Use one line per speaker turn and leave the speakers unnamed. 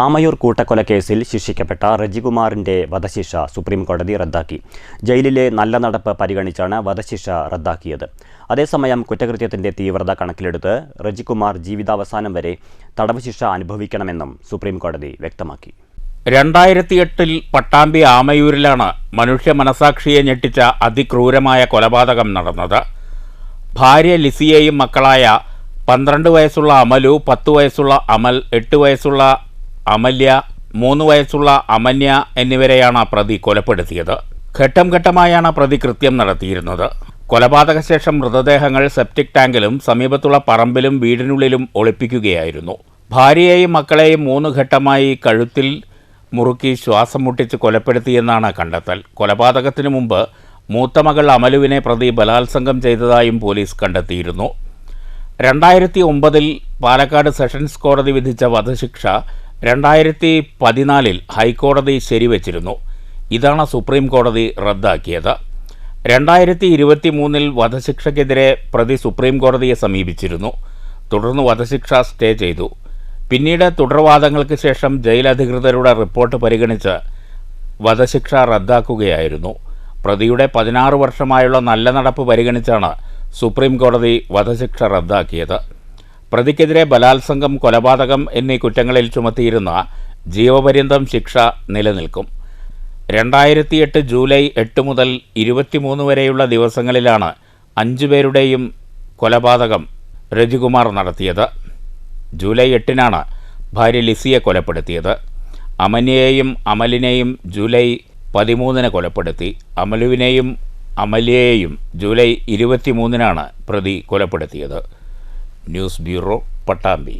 ആമയൂർ കൂട്ടക്കൊലക്കേസിൽ ശിക്ഷിക്കപ്പെട്ട റജികുമാറിന്റെ വധശിക്ഷ സുപ്രീംകോടതി റദ്ദാക്കി. ജയിലിലെ നല്ല നടപ്പ് പരിഗണിച്ചാണ് വധശിക്ഷ റദ്ദാക്കിയത്. അതേസമയം കുറ്റകൃത്യത്തിന്റെ തീവ്രത കണക്കിലെടുത്ത് റജികുമാർ ജീവിതാവസാനം വരെ തടവ് ശിക്ഷ അനുഭവിക്കണമെന്നും സുപ്രീംകോടതി വ്യക്തമാക്കി.
2008 പട്ടാമ്പി ആമയൂരിലാണ് മനുഷ്യ മനസാക്ഷിയെ ഞെട്ടിച്ച അതിക്രൂരമായ കൊലപാതകം നടന്നത്. ഭാര്യ ലിസിയെയും മക്കളായ 12 വയസ്സുള്ള അമലു, 10 വയസ്സുള്ള അമൽ, 8 വയസ്സുള്ള അമല്യ, 3 വയസ്സുള്ള അമന്യ എന്നിവരെയാണ് പ്രതി കൊലപ്പെടുത്തിയത്. ഘട്ടം ഘട്ടമായാണ് പ്രതി കൃത്യം നടത്തിയിരുന്നത്. കൊലപാതക ശേഷം മൃതദേഹങ്ങൾ സെപ്റ്റിക് ടാങ്കിലും സമീപത്തുള്ള പറമ്പിലും വീടിനുള്ളിലും ഒളിപ്പിക്കുകയായിരുന്നു. ഭാര്യയെയും മക്കളെയും 3 ഘട്ടമായി കഴുത്തിൽ മുറുക്കി ശ്വാസം മുട്ടിച്ച് കൊലപ്പെടുത്തിയെന്നാണ് കണ്ടെത്തൽ. കൊലപാതകത്തിനു മുമ്പ് മൂത്ത മകൾ അമലുവിനെ പ്രതി ബലാത്സംഗം ചെയ്തതായും പോലീസ് കണ്ടെത്തിയിരുന്നു. 2009 പാലക്കാട് സെഷൻസ് കോടതി വിധിച്ച വധശിക്ഷ 2014 ഹൈക്കോടതി ശരിവച്ചിരുന്നു. ഇതാണ് സുപ്രീം കോടതി റദ്ദാക്കിയത്. 2023 വധശിക്ഷയ്ക്കെതിരെ പ്രതി സുപ്രീം കോടതിയെ സമീപിച്ചിരുന്നു. തുടർന്ന് വധശിക്ഷ സ്റ്റേ ചെയ്തു. പിന്നീട് തുടർവാദങ്ങൾക്ക് ശേഷം ജയിൽ അധികൃതരുടെ റിപ്പോർട്ട് പരിഗണിച്ച് വധശിക്ഷ റദ്ദാക്കുകയായിരുന്നു. പ്രതിയുടെ 16 വർഷമായുള്ള നല്ല നടപ്പ് പരിഗണിച്ചാണ് സുപ്രീം കോടതി വധശിക്ഷ റദ്ദാക്കിയത്. പ്രതിക്കെതിരെ ബലാത്സംഗം, കൊലപാതകം എന്നീ കുറ്റങ്ങളിൽ ചുമത്തിയിരുന്ന ജീവപര്യന്തം ശിക്ഷ നിലനിൽക്കും. 2008 ജൂലൈ 8 മുതൽ 23 വരെയുള്ള ദിവസങ്ങളിലാണ് 5 പേരുടെയും കൊലപാതകം റജികുമാർ നടത്തിയത്. ജൂലൈ 8-നാണ് ഭാര്യ ലിസിയെ കൊലപ്പെടുത്തിയത്. അമന്യയെയും അമലിനെയും ജൂലൈ 13-ന് കൊലപ്പെടുത്തി. അമലുവിനെയും അമല്യയെയും ജൂലൈ 23-നാണ് പ്രതി കൊലപ്പെടുത്തിയത്. News bureau, Pattambi.